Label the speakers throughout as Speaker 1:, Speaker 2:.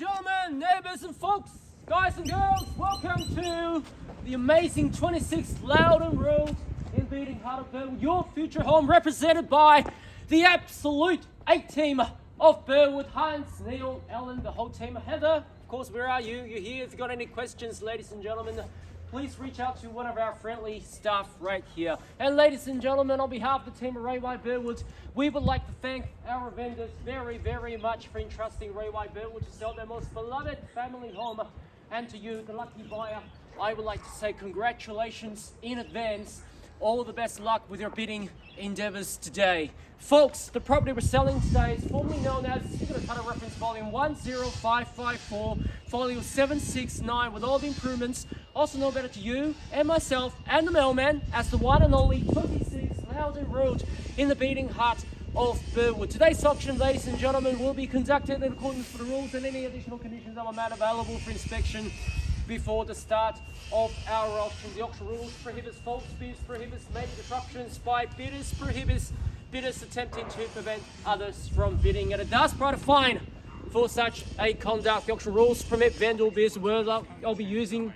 Speaker 1: and gentlemen, neighbours and folks, guys and girls, welcome to the amazing 26th London Road in beating heart of Burwood, your future home, represented by the absolute A-team of Burwood. Hans, Neil, Ellen, the whole team. Heather, of course, where are you? You're here. If you've got any questions, ladies and gentlemen, please reach out to one of our friendly staff right here. And ladies and gentlemen, on behalf of the team of Railway Burwood, we would like to thank our vendors very, very much for entrusting Railway Burwood to sell their most beloved family home. And to you, the lucky buyer, I would like to say congratulations in advance. All the best luck with your bidding endeavours today. Folks, the property we're selling today is formerly known as, you're going to cut a reference volume 10554, folio 769, with all the improvements. Also known better to you and myself and the mailman as the one and only 26 London Road in the beating heart of Burwood. Today's auction, ladies and gentlemen, will be conducted in accordance with the rules and any additional conditions that were made available for inspection before the start of our auction. The auction rules prohibits false bids, prohibits major disruptions by bidders, prohibits bidders attempting to prevent others from bidding, and it does provide a fine for such a conduct. The auction rules permit vendor bids. The words I'll be using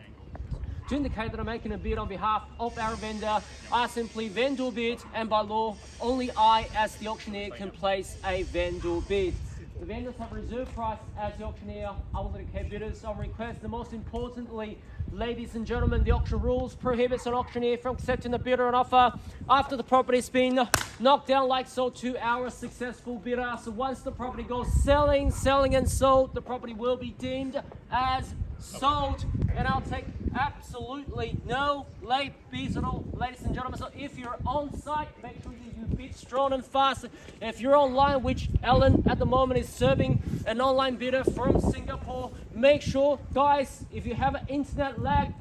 Speaker 1: to indicate that I'm making a bid on behalf of our vendor are simply vendor bid, and by law, only I as the auctioneer can place a vendor bid. The vendors have a reserve price as the auctioneer. I will indicate bidders on request. And most importantly, ladies and gentlemen, the auction rules prohibits an auctioneer from accepting the bidder an offer after the property's been knocked down like so to our successful bidder. So once the property goes selling and sold, the property will be deemed as sold, and I'll take absolutely no late fees at all, ladies and gentlemen. So if you're on site, make sure you bid strong and fast. If you're online, which Ellen at the moment is serving an online bidder from Singapore, make sure, guys, if you have an internet lag,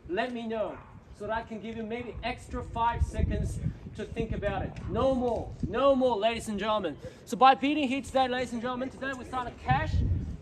Speaker 1: let me know so that I can give you maybe extra 5 seconds to think about it. No more, ladies and gentlemen. So by bidding here today, ladies and gentlemen, today we sign a cash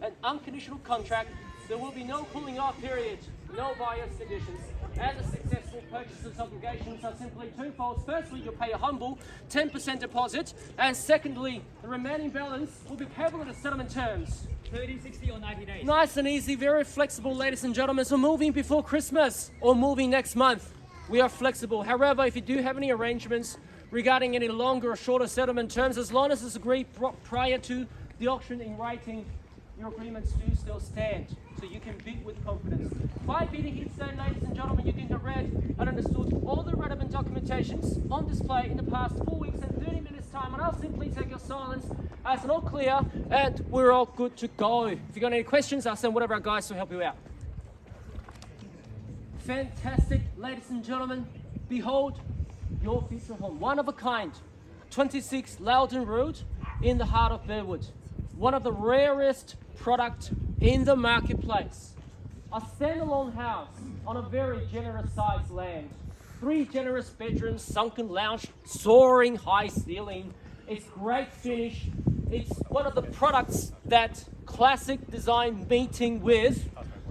Speaker 1: and unconditional contract. There will be no cooling off period, no buyer's conditions, and the successful purchaser's obligations are simply twofold. Firstly, you'll pay a humble 10% deposit, and secondly, the remaining balance will be payable in the settlement terms.
Speaker 2: 30, 60 or 90 days.
Speaker 1: Nice and easy, very flexible, ladies and gentlemen. So moving before Christmas or moving next month, we are flexible. However, if you do have any arrangements regarding any longer or shorter settlement terms, as long as it's agreed prior to the auction in writing, your agreements do still stand, so you can bid with confidence. By bidding here today, ladies and gentlemen, you didn't have read and understood all the relevant documentations on display in the past 4 weeks and 30 minutes time, and I'll simply take your silence as an all clear, and we're all good to go. If you've got any questions, I'll send one of our guys to help you out. Fantastic, ladies and gentlemen. Behold your future home. One of a kind. 26 London Road in the heart of Burwood. One of the rarest product in the marketplace. A standalone house on a very generous sized land. 3 generous bedrooms, sunken lounge, soaring high ceiling. It's great finish. It's one of the products that classic design meeting with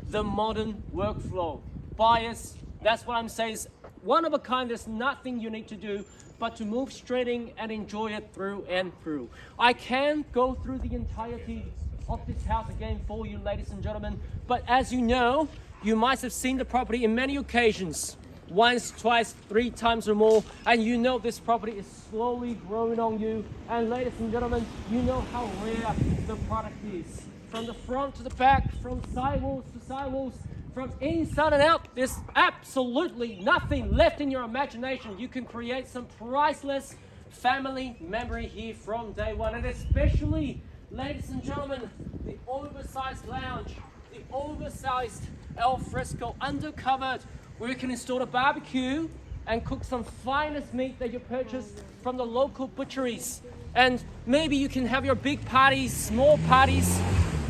Speaker 1: the modern workflow. Buyers, that's what I'm saying, is one of a kind. There's nothing you need to do but to move straight in and enjoy it through and through. I can go through the entirety of this house again for you, ladies and gentlemen, but as you know, you might have seen the property in many occasions, once, twice, 3 times or more, and you know this property is slowly growing on you. And ladies and gentlemen, you know how rare the product is. From the front to the back, from sidewalls to sidewalls, from inside and out, there's absolutely nothing left in your imagination. You can create some priceless family memory here from day one. And especially, ladies and gentlemen, the oversized lounge, the oversized al fresco undercovered, where you can install a barbecue and cook some finest meat that you purchased from the local butcheries. And maybe you can have your big parties, small parties,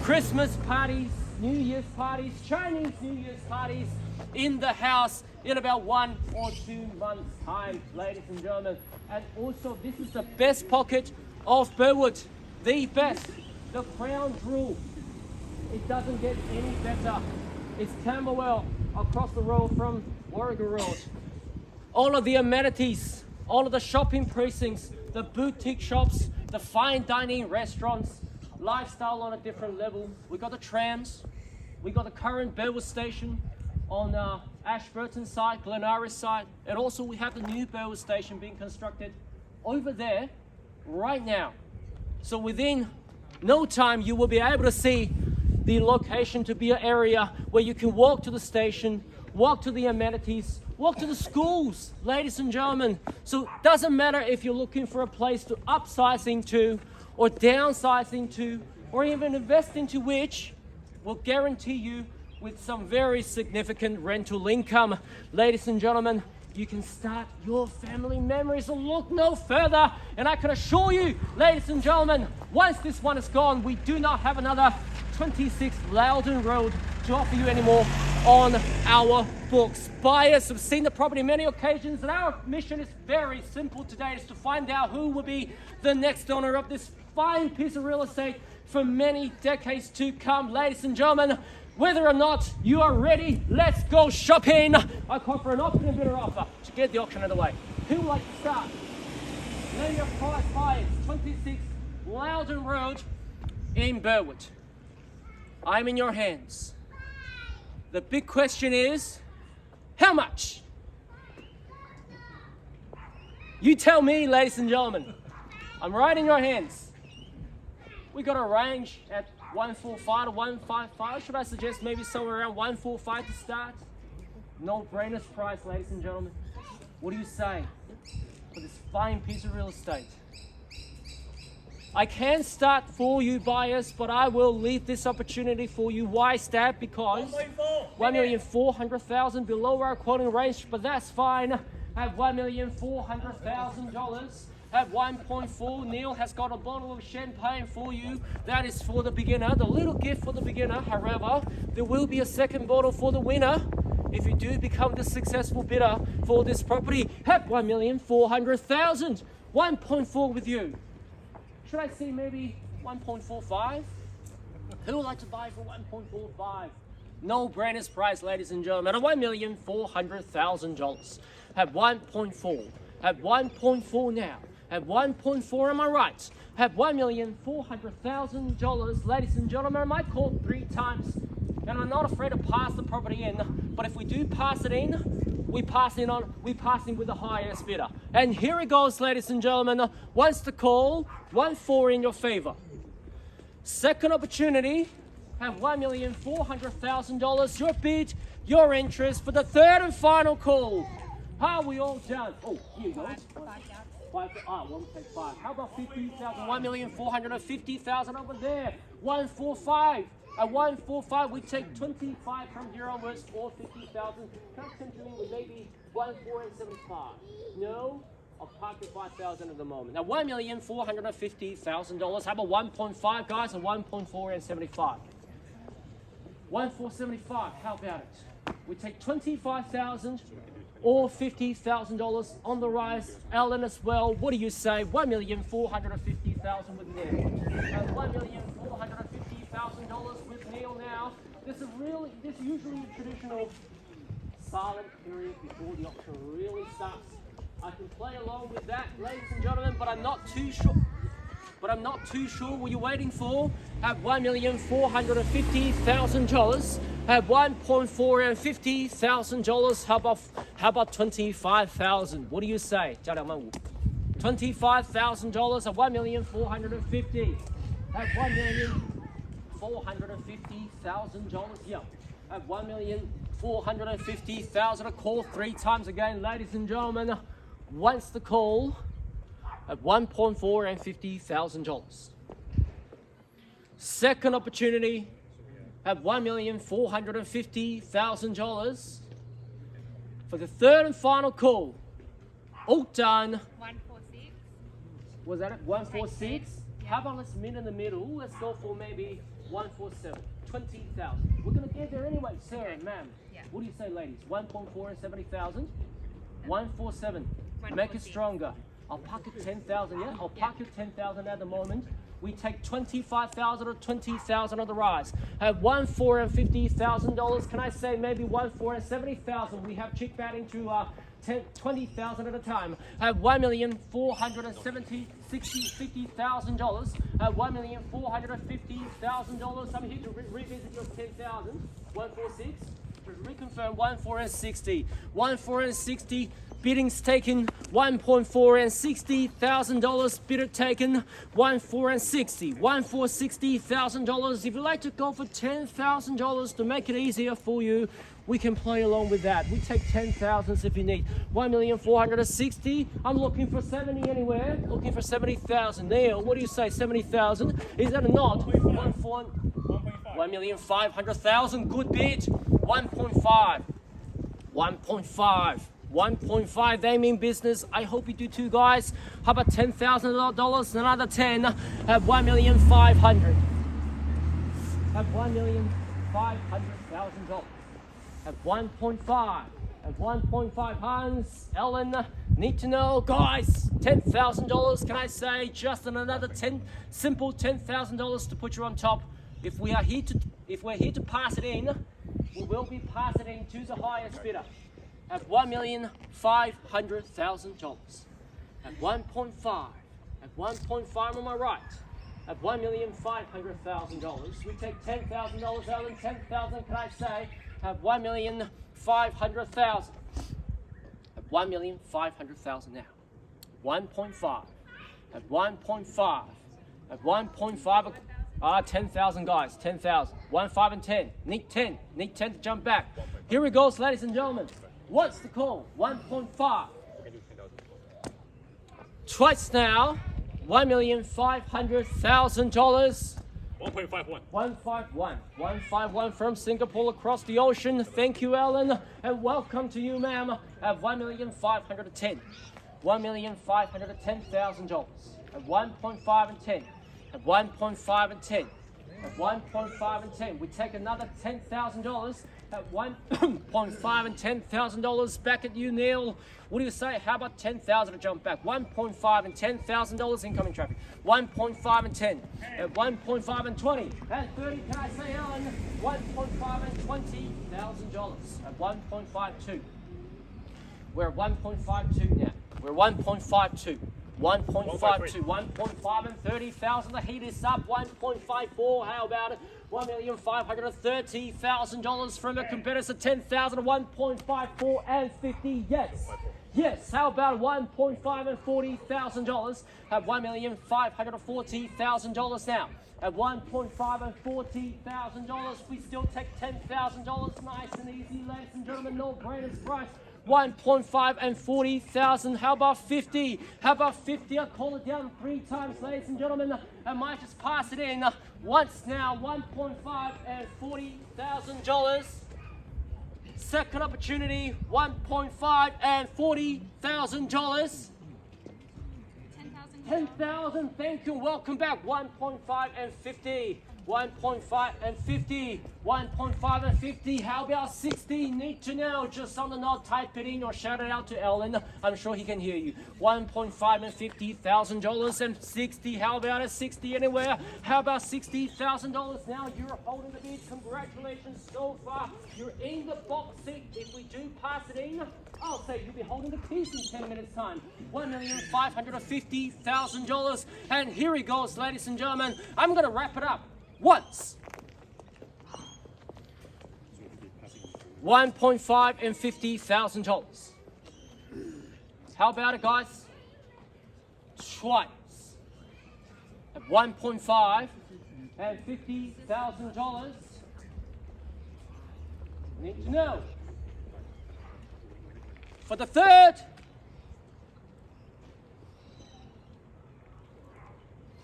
Speaker 1: Christmas parties, New Year's parties, Chinese New Year's parties in the house in about 1 or 2 months' time, ladies and gentlemen. And also, this is the best pocket of Burwood, the best, the crown jewel. It doesn't get any better. It's Camberwell across the road from Warrigal Road. All of the amenities, all of the shopping precincts, the boutique shops, the fine dining restaurants, lifestyle on a different level. We got the trams, we got the current Burwood station on Ashburton side, Glenaris side, and also we have the new Burwood station being constructed over there right now. So within no time you will be able to see the location to be an area where you can walk to the station, walk to the amenities, walk to the schools, ladies and gentlemen. So it doesn't matter if you're looking for a place to upsize into or downsize into or even invest into, which will guarantee you with some very significant rental income. Ladies and gentlemen, you can start your family memories and look no further. And I can assure you, ladies and gentlemen, once this one is gone, we do not have another 26 London Road to offer you anymore on our books. Buyers have seen the property many occasions, and our mission is very simple today, is to find out who will be the next owner of this fine piece of real estate for many decades to come. Ladies and gentlemen, whether or not you are ready, let's go shopping. I call for an auction and bidder offer to get the auction out of the way. Who would like to start? Name your price buyers, 26 London Road in Burwood. I'm in your hands. The big question is, how much? You tell me, ladies and gentlemen. I'm right in your hands. We got a range at 145 to 155. Should I suggest maybe somewhere around 145 to start? No brainers price, ladies and gentlemen. What do you say for this fine piece of real estate? I can start for you buyers, but I will leave this opportunity for you. Why is that? Because 1,400,000 below our quoting range, but that's fine. At $1,400,000. At 1.4, Neil has got a bottle of champagne for you. That is for the beginner, the little gift for the beginner. However, there will be a second bottle for the winner if you do become the successful bidder for this property at 1,400,000. 1.4 with you. Should I see maybe 1.45? Who would like to buy for 1.45? No brainers price, ladies and gentlemen, at $1,400,000. At 1.4. At 1.4 now. At 1.4, am I right? At $1,400,000, ladies and gentlemen, I might call 3 times, and I'm not afraid to pass the property in. But if we do pass it in, we pass in with the highest bidder. And here it goes, ladies and gentlemen. Once the call, 1.4 in your favor. Second opportunity, at $1,400,000. Your bid, your interest for the third and final call. How are we all done? Oh, here you go. 5, we'll take 5. How about 50,000? 1,450,000 over there. 145. At 145, we take 25 from here onwards, or 50,000. Can I continue with maybe 1,475? No, I'll park at 5,000 at the moment. Now $1,450,000. How about 1.5, guys, and 1.475? 1,475. How about it? We take 25,000. Or $50,000 on the rise. Ellen as well. What do you say? 1,450,000 with Neil. $1,450,000 with Neil now. This is usually a traditional silent period before the auction really starts. I can play along with that, ladies and gentlemen, but I'm not too sure. What you're waiting for. At $1,450,000. At 1.450,000 dollars. How about 25,000? What do you say? $25,000 at 1,450,000. At $1,450,000. Yeah. At 1,450,000. A call 3 times again, ladies and gentlemen. Once the call at $1,450,000. Second opportunity at $1,450,000 for the third and final call. All done.
Speaker 2: 146.
Speaker 1: Was that it? 146? Yeah. How about let's meet in the middle? Let's go for maybe 147. 20,000. We're gonna get there anyway, sir,
Speaker 2: Okay.
Speaker 1: ma'am.
Speaker 2: Yeah.
Speaker 1: What do you say, ladies? 1.470,000. 147. Make it stronger. I'll park at 10,000. Yeah, I'll park at 10,000 at the moment. We take 25,000 or 20,000 on the rise. At $1,450,000, can I say maybe $1,470,000? We have chick batting to 20,000 at a time. At $1,450,000. At $1,450,000. I'm here to revisit your 10,000. 146. Reconfirm 1,460. 1,460. Biddings taken. $1,460,000. Bidder taken. $1,460. $1,460,000. If you'd like to go for $10,000 to make it easier for you, we can play along with that. We take 10,000s if you need. 1,460,000. I'm looking for 70 anywhere. Looking for 70,000. Neil, what do you say? 70,000? Is that a nod? 1,500,000. Good bid. 1.5. 1.5. 1.5. They mean business. I hope you do too, guys. How about $10,000? Another 10 at 1,500,000. At $1,500,000. At 1.5. At 1.5. Hans, Ellen, need to know, guys. $10,000. Can I say just another simple $10,000 to put you on top? If we're here to pass it in, we will be passing in to the highest bidder at $1,500,000. At 1.5. At 1.5 on my right. At $1,500,000. We take $10,000, Ellen. 10,000. Can I say? At $1,500,000. At $1,500,000 now. 1.5. At 1.5. At 1.5. 10,000 guys. 10,000. 1, 5, and 10. Need 10. Need 10 to jump back. Here we go, ladies and gentlemen. What's the call? 1.5. Twice now. $1,500,000.
Speaker 2: 1.51.
Speaker 1: 151. 151 from Singapore across the ocean. Thank you, Ellen, and welcome to you, ma'am. At $1,510,000. $1,510,000. At 1.5 and 10. At 1.5 and 10. At 1.5 and 10. We take another $10,000. At 1.5 and $10,000. Back at you, Neil. What do you say? How about 10,000 to jump back? 1.5 and $10,000 incoming traffic. 1.5 and 10. At 1.5 and 20. At 30, can I say, Ellen? 1.5 and $20,000. At 1.52. We're at 1.52 now. We're 1.52. 1.52, 1.5 and 30,000. The heat is up. 1.54. How about it? $1,530,000 from a competitor. 10,000. 1.54 and 50. Yes. Yes. How about $1.5 and $40,000? At $1,540,000 now. At $1.5 and $40,000, we still take $10,000. Nice and easy, ladies and gentlemen. No brainers price. 1.5 and $40,000. How about 50? How about 50? I'll call it down 3 times, ladies and gentlemen. I might just pass it in once now. 1.5 and $40,000. Second opportunity. 1.5 and $40,000. 10,000. Thank you. Welcome back. 1.5 and 50. 1.5 and 50. 1.5 and 50. How about 60? Need to know. Just on the nod, type it in or shout it out to Ellen. I'm sure he can hear you. 1.5 and $50,000 and 60. How about a 60 anywhere? How about $60,000? Now you're holding the bid. Congratulations so far. You're in the box seat. If we do pass it in, I'll say you'll be holding the keys in 10 minutes time. $1,550,000. And here he goes, ladies and gentlemen. I'm going to wrap it up. Once. 1.5 and $50,000. How about it, guys? Twice. At 1.5 and $50,000. Need to know. For the third.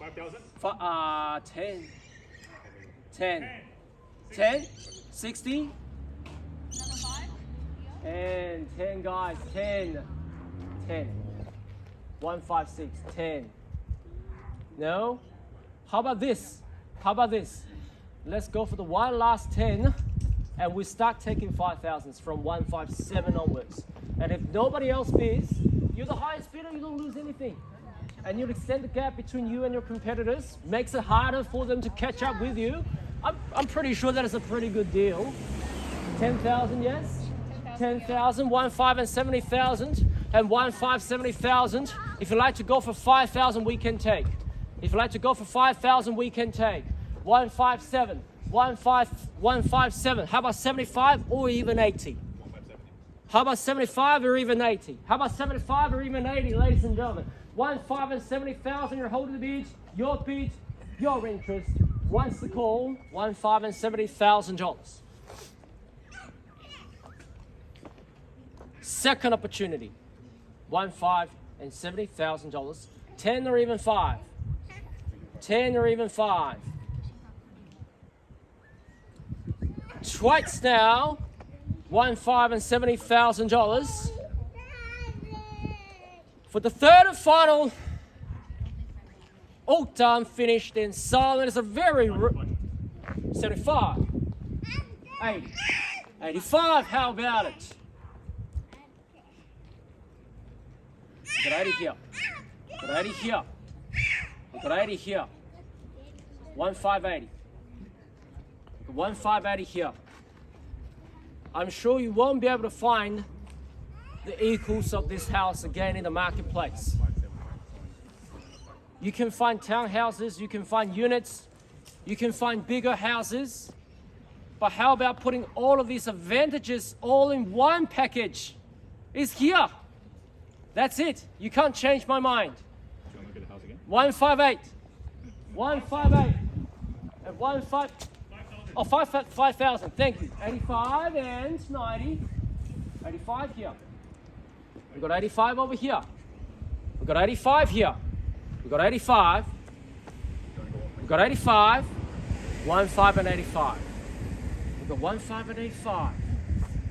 Speaker 2: 5,000.
Speaker 1: 10, 60, and 10 guys, 10, 1, 5, 6, 10. No? How about this? How about this? Let's go for the one last 10, and we start taking 5,000s from 157 onwards. And if nobody else bids, you're the highest bidder, you don't lose anything. And you'll extend the gap between you and your competitors, makes it harder for them to catch up with you. I'm pretty sure that is a pretty good deal. 10,000, yes? 10,000, 1,500 and 70,000, and 1,500 70,000. If you'd like to go for 5,000, we can take. If you'd like to go for 5,000, we can take. 157, 157. How about 75 or even 80? How about 75 or even 80? How about 75 or even 80, ladies and gentlemen? 1,500 and 70,000. You're holding the beach. Your beach, your interest. Once the call, $1,500 and $70,000. Second opportunity, $1,500 and $70,000. 10 or even 5. 10 or even 5. Twice now, $1,500 and $70,000. For the third and final, all done, finished in silent. It's a very 75, 80, 85. How about it? We got 80 here. We got 80 here. We got 80 here. 1,580. 1,580 here. I'm sure you won't be able to find the equals of this house again in the marketplace. You can find townhouses, you can find units, you can find bigger houses, but how about putting all of these advantages all in one package? It's here. That's it. You can't change my mind.
Speaker 2: Do you want to look at the house again?
Speaker 1: 158. 158. And 5,000. Thank you. 85 and 90. 85 here. We've got 85 over here. We've got 85 here. We've got 85. We've got 85. 1,500 and 85. We've got 1,500 and 85.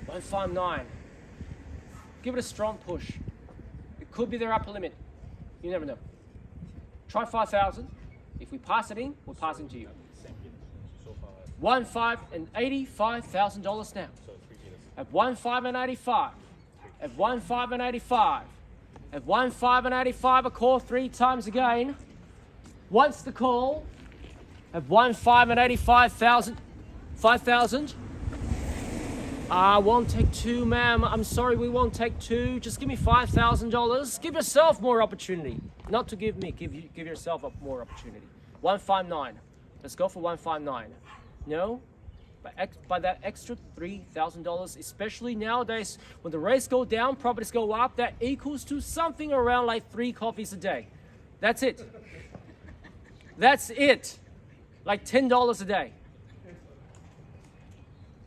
Speaker 1: 159. Give it a strong push. It could be their upper limit. You never know. Try 5,000. If we pass it in, we're passing to you. $1,500 and $85,000 now. At 1,500 and 85. At 1,500 and 85. At 1,500 and 85, a call 3 times again. Once the call. At 1,500 and 85,000. 5,000. I won't take 2, ma'am. I'm sorry, we won't take 2. Just give me $5,000. Give yourself more opportunity. Not to give me, give yourself more opportunity. 159. Let's go for 159. No? By that extra $3,000, especially nowadays when the rates go down, properties go up, that equals to something around like 3 coffees a day. That's it. That's it. Like $10 a day.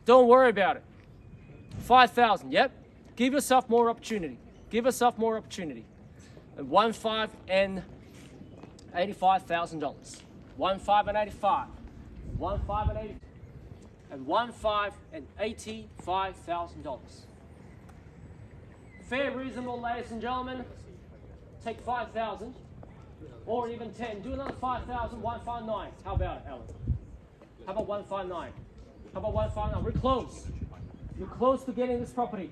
Speaker 1: Don't worry about it. 5,000. Yep. Give yourself more opportunity. Give yourself more opportunity. And $1,500 and $85,000. $1,500 and $85,000. $1,500 and $85,000. And $1,500 and $85,000. Fair, reasonable, ladies and gentlemen. Take 5,000 or even 10. Do another 5,000. 159. How about it, Alan? How about 159? How about 159? We're close. You're close to getting this property,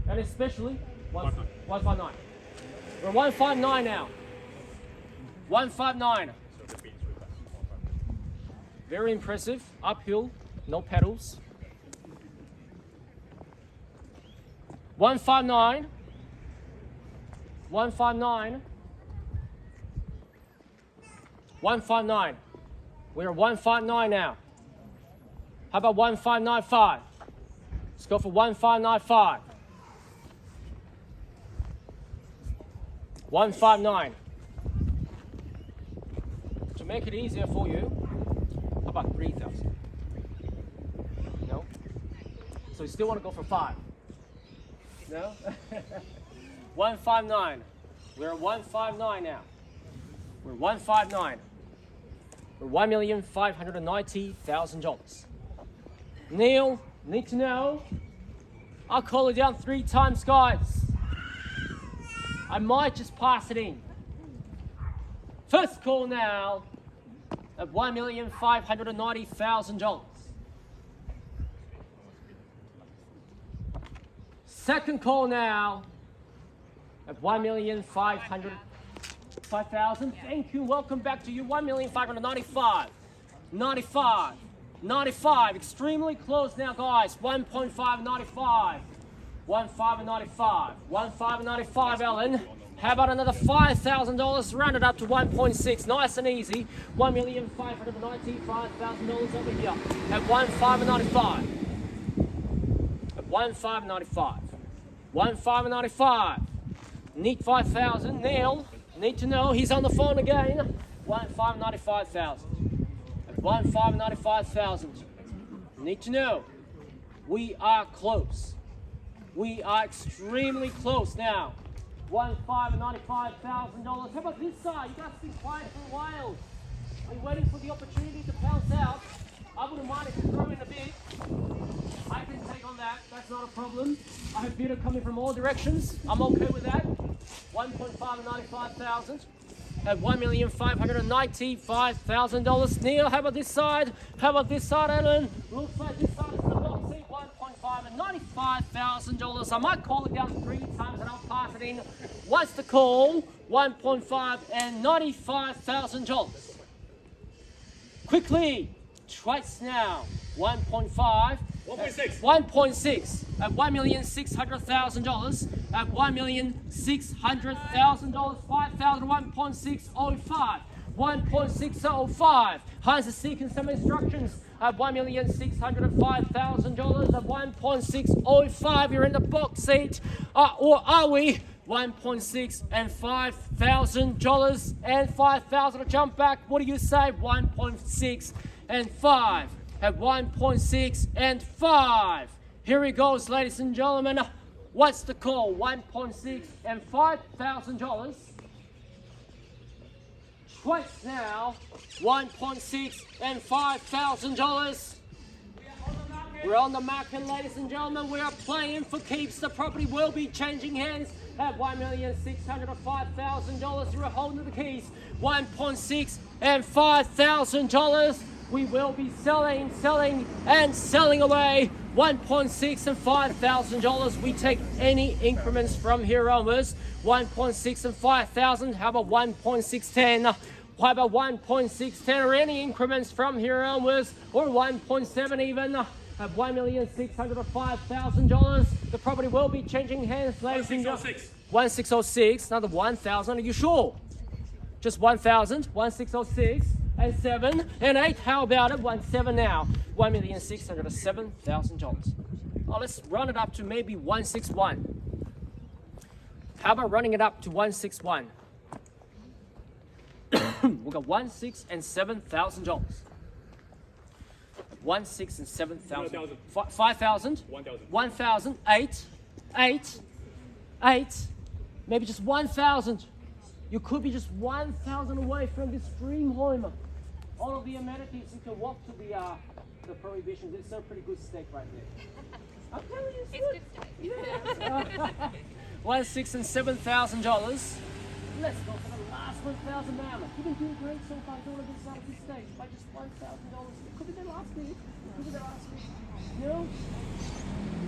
Speaker 1: and especially 159. We're 159 now. 159. Very impressive. Uphill. No pedals. 159. 159. 159. We're 159 now. How about 1,595? Let's go for 1,595. 159. To make it easier for you, how about 3,000? No? So you still want to go for 5? No? 159. We're at 159 now. We're 159. We're $1,590,000. Neil, need to know. I'll call it down 3 times, guys. I might just pass it in. First call now at $1,590,000. Second call now at $1,505,000. Thank you. Welcome back to you. $1,595,000. 95. 95. Extremely close now, guys. 1.595. 1,595. 1,595, Ellen. How about another $5,000 rounded up to 1.6? Nice and easy. $1,595,000 over here at 1,595. At 1,595. 1,595. Need 5,000. Neil, need to know. He's on the phone again. 1,595,000. At 1,595,000. Need to know. We are close. We are extremely close now. $1,595,000. How about this side? You guys have been quiet for a while. Are you waiting for the opportunity to pounce out? I wouldn't mind if you throw in a bid. I can take on that. That's not a problem. I have bidder coming from all directions. I'm okay with that. 1,595,000 at $1,595,000. Neil, how about this side? How about this side, Ellen? Looks like this side is the box seat. $1,595,000. I might call it down 3 times and I'll pass it in. What's the call? 1.5 and $95,000. Quickly, twice now. 1.5.
Speaker 2: 1.6.
Speaker 1: 1.6 at $1,600,000 at $1,600,000. 5,000. 1.605. 1.605. Heinz is seeking some instructions at $1,605,000 at 1.605. You're in the box seat, or are we? 1.6 and $5,000 and 5,000 to jump back. What do you say? 1.6 and 5 at 1.6 and 5. Here he goes, ladies and gentlemen. What's the call? 1.6 and $5,000. Twice now. 1.6 and $5,000. We're on the market, ladies and gentlemen. We are playing for keeps. The property will be changing hands at $1,605,000. You're holding the keys. 1.6 and $5,000. We will be selling and selling away. 1.6 and $5,000. We take any increments from here onwards. 1.6 and 5,000. How about 1.610? How about 1.610 or any increments from here onwards, or 1.7 even at $1,605,000. The property will be changing hands, ladies and gentlemen. 1606. Another 1,000. Are you sure? Just 1,000. 1606 and 7 and 8. How about it? 17 now. $1,607,000. Oh, let's run it up to maybe 161. How about running it up to 161? We've got 1,600,000 and $7,000. 1,600,000 and $7,000. 5,000. 1,000. 8. Maybe just 1,000. You could be just 1,000 away from this dream home. All of the amenities. You can walk to the Prohibition. It's a pretty good steak right there. I'm telling you, it's good steak. Yeah. 1,600,000 and $7,000. Let's go for the last 1,000 now. You've been doing great so far. Don't want to start this stage by just $1,000. It could be the last bid. It could be the last bid. You know,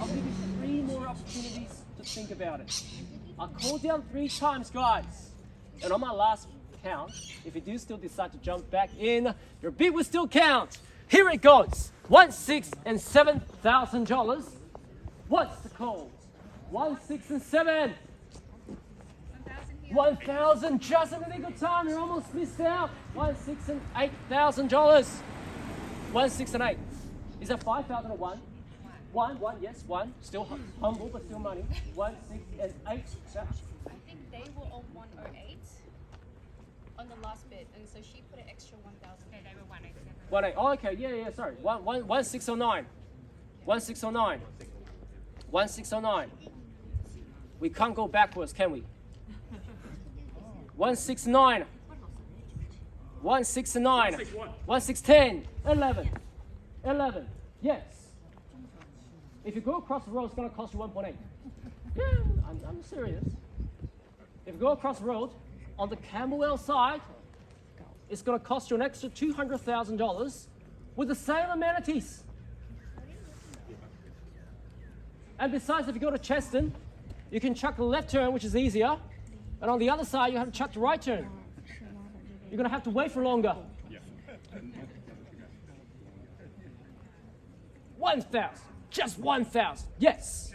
Speaker 1: I'll give you 3 more opportunities to think about it. I'll call down 3 times, guys. And on my last count, if you do still decide to jump back in, your bid will still count. Here it goes. 1,600,000 and $7,000. What's the call? 1,600,000 and 7. 1,000, just a really good time. You're almost missed out. 1,600,000 and $8,000. 1,600,000 and 8. Is that 5,000 or 1? 1, yes, 1. Still humble, but still money. 1,600,000 and 8.
Speaker 3: I think they were on 108 on the last bid, and so she put an extra 1,000. Okay, they were 187.
Speaker 1: 1,800. Oh, okay, yeah, sorry. 1,609. 1,609. 1,609. We can't go backwards, can we? 1,609. 1,609. 1,610. 11. Yes. If you go across the road, it's going to cost you 1.8. Yeah, I'm serious. If you go across the road on the Camberwell side, it's going to cost you an extra $200,000 with the same amenities. And besides, if you go to Cheston, you can chuck the left turn, which is easier. And on the other side, you have to chuck the right turn. You're going to have to wait for longer. 1,000. Just 1,000. Yes.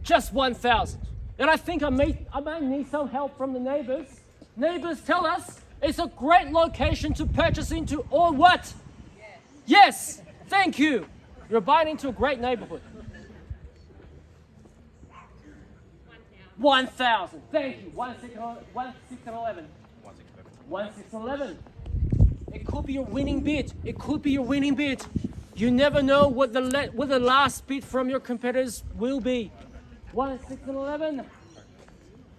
Speaker 1: Just 1,000. And I think I may need some help from the neighbors. Neighbors, tell us, it's a great location to purchase into, or what? Yes, thank you. You're buying into a great neighborhood. 1,000. Thank you. 1,611. 1,611. It could be your winning bid. It could be your winning bid. You never know what the last bid from your competitors will be. 1,611.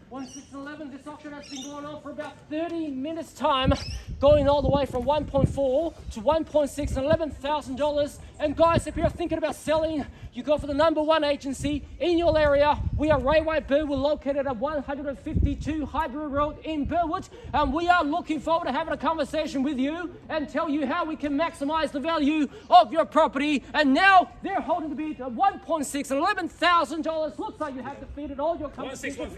Speaker 1: 1,611. This auction has been going on for about 30 minutes time, going all the way from 1.4 to 1.6 and $11,000. And guys, if you're thinking about selling, you go for the #1 agency in your area. We are Rayway Burwood, located at 152 Highbury Road in Burwood, and we are looking forward to having a conversation with you and tell you how we can maximize the value of your property. And now they're holding the bid at 1.6 and $11,000. Looks like you have defeated all your competition.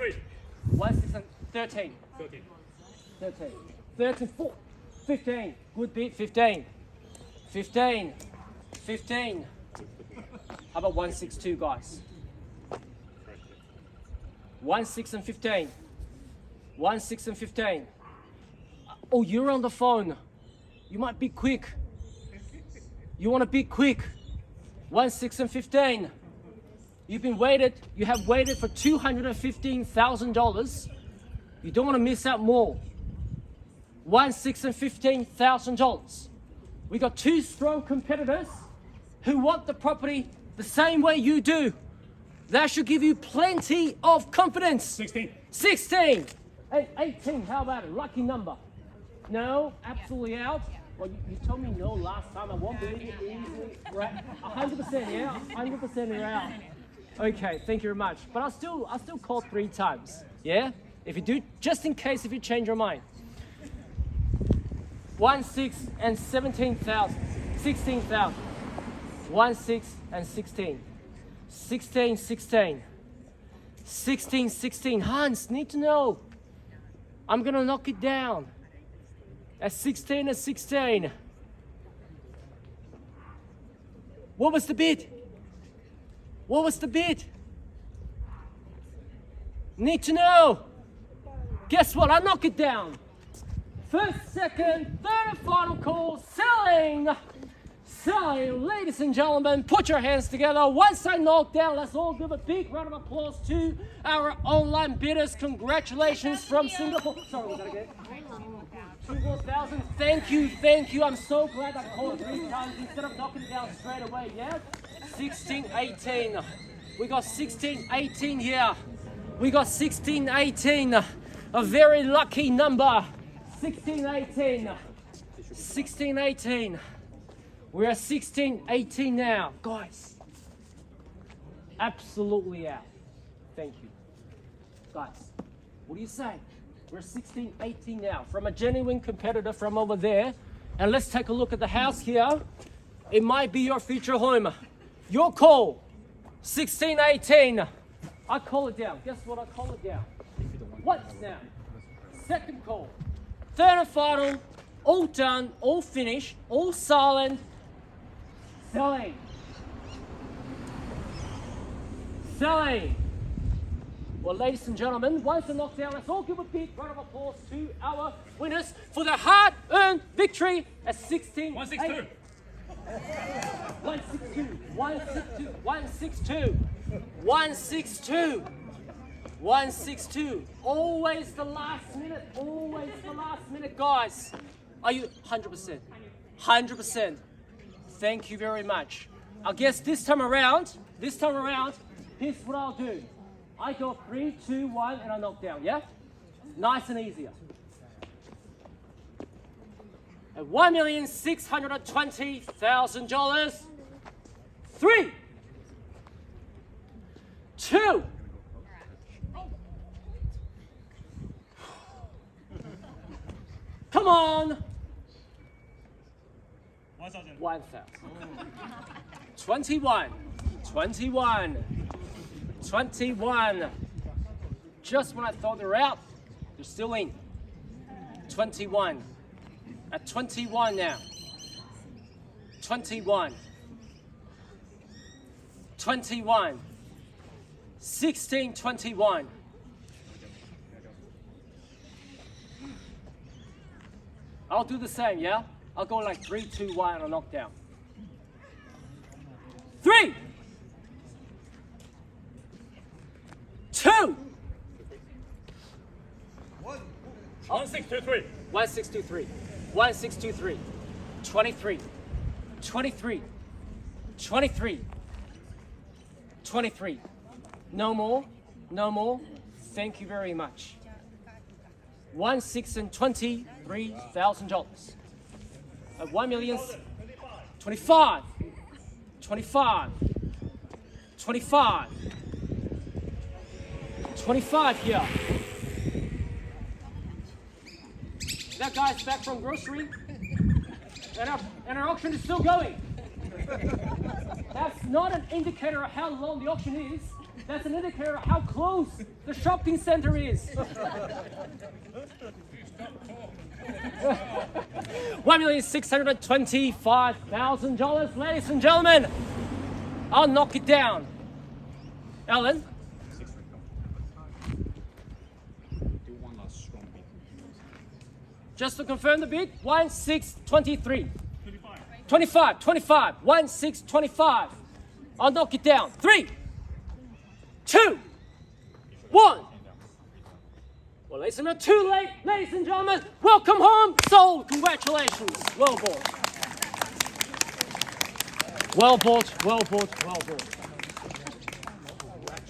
Speaker 2: 1613.
Speaker 1: 13. 15. Good bid. 15. 15. 15. How about 162, guys? 16 and 15. 16 and 15. Oh, you're on the phone. You might be quick. You want to be quick. 16 and 15. You have waited for $215,000. You don't want to miss out more. 16 and $15,000. We got two strong competitors who want the property the same way you do. That should give you plenty of confidence.
Speaker 2: 16.
Speaker 1: 16 and 18. How about it? Lucky number. No, absolutely out. Well, you told me no last time. I won't believe it easily. Right? 100%, yeah. 100% you're out. Okay, thank you very much. But I'll still call 3 times. Yeah? If you do, just in case if you change your mind. 16 and 17,000. 16,000. 16 and 16. 16, 16. 16, 16. Hans, need to know. I'm gonna knock it down. At 16 and 16. What was the bid? What was the bid? Need to know. Guess what? I knock it down. First, second, third, and final call. Selling. Selling. Ladies and gentlemen, put your hands together. Once I knock down, let's all give a big round of applause to our online bidders. Congratulations from Singapore. Sorry, was that again? 2,000. Thank you, thank you. I'm so glad I called 3 times instead of knocking it down straight away. Yeah? 16, 18. We got 16, 18 here. We got 16, 18. A very lucky number. 16, 18. 16, 18. We're at 16, 18 now. Guys, absolutely out. Thank you. Guys, what do you say? We're 16, 18 now. From a genuine competitor from over there. And let's take a look at the house here. It might be your future home. Your call. 16, 18. I call it down. Guess what? I call it down. What now? Second call. Third and final. All done. All finished. All silent. Selling. Selling. Well, ladies and gentlemen, once the knockdown, let's all give a big round of applause to our winners for the hard-earned victory at 16.
Speaker 2: 162.
Speaker 1: 162. 162. 162. 162. 162. Always the last minute. Always the last minute, guys. Are you 100%? 100%. Thank you very much. I guess this time around, here's what I'll do. I go 3, 2, 1, and I knock down, yeah? Nice and easier. At $1,620,000. 3, 2. Come on.
Speaker 2: 1,000.
Speaker 1: 1,000. 21. 21. 21. Just when I thought they were out, they're still in. 21. At 21 now. 21. 21. 1621. I'll do the same, yeah? I'll go like 3, 2, 1 and I'll knock down. 3, 2,
Speaker 2: 1623.
Speaker 1: 1623, 1623, 23, 23, 23, 23. No more, no more. Thank you very much. 1,623,000 at 1,025,000, 25, 25, 25 here. That guy's back from grocery, and our auction is still going. That's not an indicator of how long the auction is. That's an indicator of how close the shopping center is. $1,625,000, ladies and gentlemen. I'll knock it down. Alan? Just to confirm the bid, 1,623. 25, 1,625. I'll knock it down. 3, 2, 1. Well, ladies and gentlemen, too late, ladies and gentlemen. Welcome home, sold. Congratulations. Well bought. Well bought, well bought, well bought.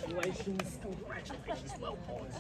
Speaker 1: Congratulations, congratulations, well bought.